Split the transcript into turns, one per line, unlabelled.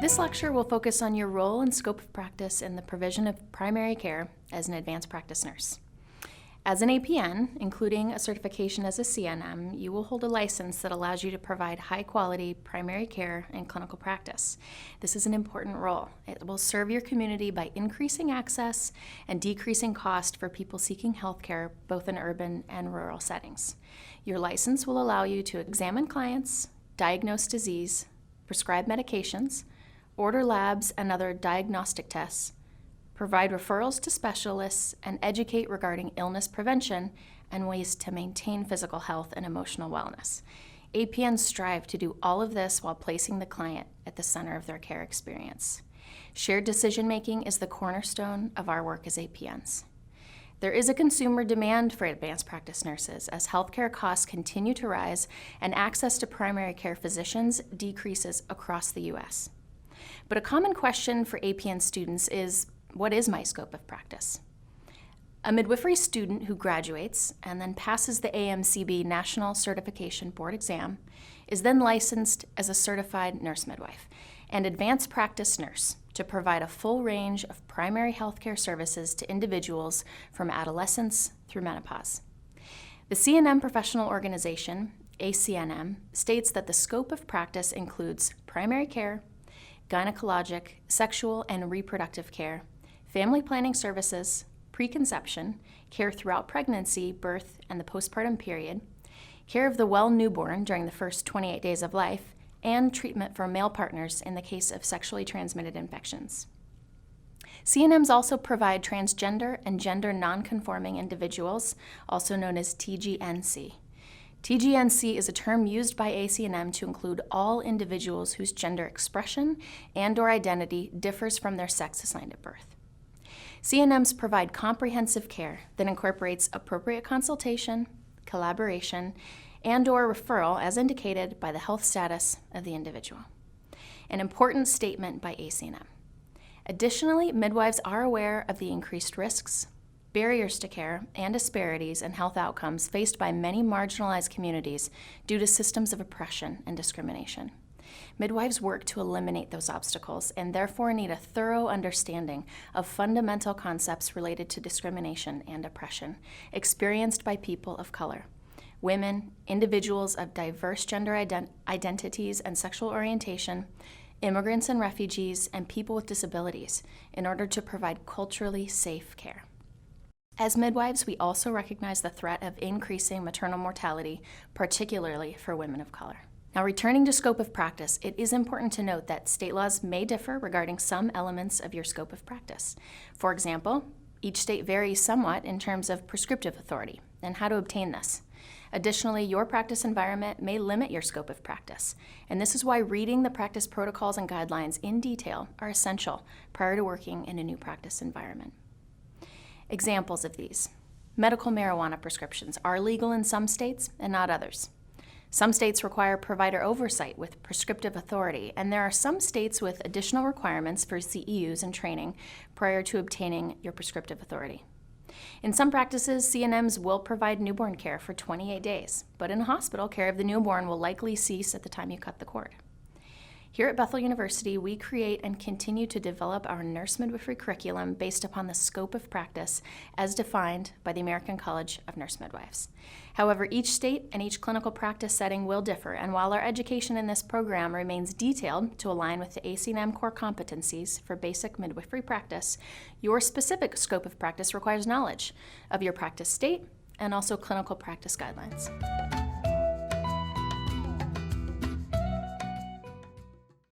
This lecture will focus on your role and scope of practice in the provision of primary care as an advanced practice nurse. As an APN, including a certification as a CNM, you will hold a license that allows you to provide high-quality primary care and clinical practice. This is an important role. It will serve your community by increasing access and decreasing cost for people seeking health care, both in urban and rural settings. Your license will allow you to examine clients, diagnose disease, prescribe medications, order labs and other diagnostic tests, provide referrals to specialists, and educate regarding illness prevention and ways to maintain physical health and emotional wellness. APNs strive to do all of this while placing the client at the center of their care experience. Shared decision-making is the cornerstone of our work as APNs. There is a consumer demand for advanced practice nurses as healthcare costs continue to rise and access to primary care physicians decreases across the U.S. But a common question for APN students is, what is my scope of practice? A midwifery student who graduates and then passes the AMCB National Certification Board exam is then licensed as a certified nurse midwife and advanced practice nurse to provide a full range of primary healthcare services to individuals from adolescence through menopause. The CNM Professional Organization, ACNM, states that the scope of practice includes primary care, gynecologic, sexual and reproductive care, family planning services, preconception, care throughout pregnancy, birth, and the postpartum period, care of the well newborn during the first 28 days of life, and treatment for male partners in the case of sexually transmitted infections. CNMs also provide transgender and gender nonconforming individuals, also known as TGNC. TGNC is a term used by ACNM to include all individuals whose gender expression and/or identity differs from their sex assigned at birth. CNMs provide comprehensive care that incorporates appropriate consultation, collaboration, and/or referral as indicated by the health status of the individual. An important statement by ACNM. Additionally, midwives are aware of the increased risks, barriers to care, and disparities in health outcomes faced by many marginalized communities due to systems of oppression and discrimination. Midwives work to eliminate those obstacles and therefore need a thorough understanding of fundamental concepts related to discrimination and oppression experienced by people of color, women, individuals of diverse gender identities and sexual orientation, immigrants and refugees, and people with disabilities in order to provide culturally safe care. As midwives, we also recognize the threat of increasing maternal mortality, particularly for women of color. Now, returning to scope of practice, it is important to note that state laws may differ regarding some elements of your scope of practice. For example, each state varies somewhat in terms of prescriptive authority and how to obtain this. Additionally, your practice environment may limit your scope of practice, and this is why reading the practice protocols and guidelines in detail are essential prior to working in a new practice environment. Examples of these. Medical marijuana prescriptions are legal in some states and not others. Some states require provider oversight with prescriptive authority, and there are some states with additional requirements for CEUs and training prior to obtaining your prescriptive authority. In some practices, CNMs will provide newborn care for 28 days, but in a hospital, care of the newborn will likely cease at the time you cut the cord. Here at Bethel University, we create and continue to develop our nurse midwifery curriculum based upon the scope of practice as defined by the American College of Nurse Midwives. However, each state and each clinical practice setting will differ, and while our education in this program remains detailed to align with the ACNM core competencies for basic midwifery practice, your specific scope of practice requires knowledge of your practice state and also clinical practice guidelines.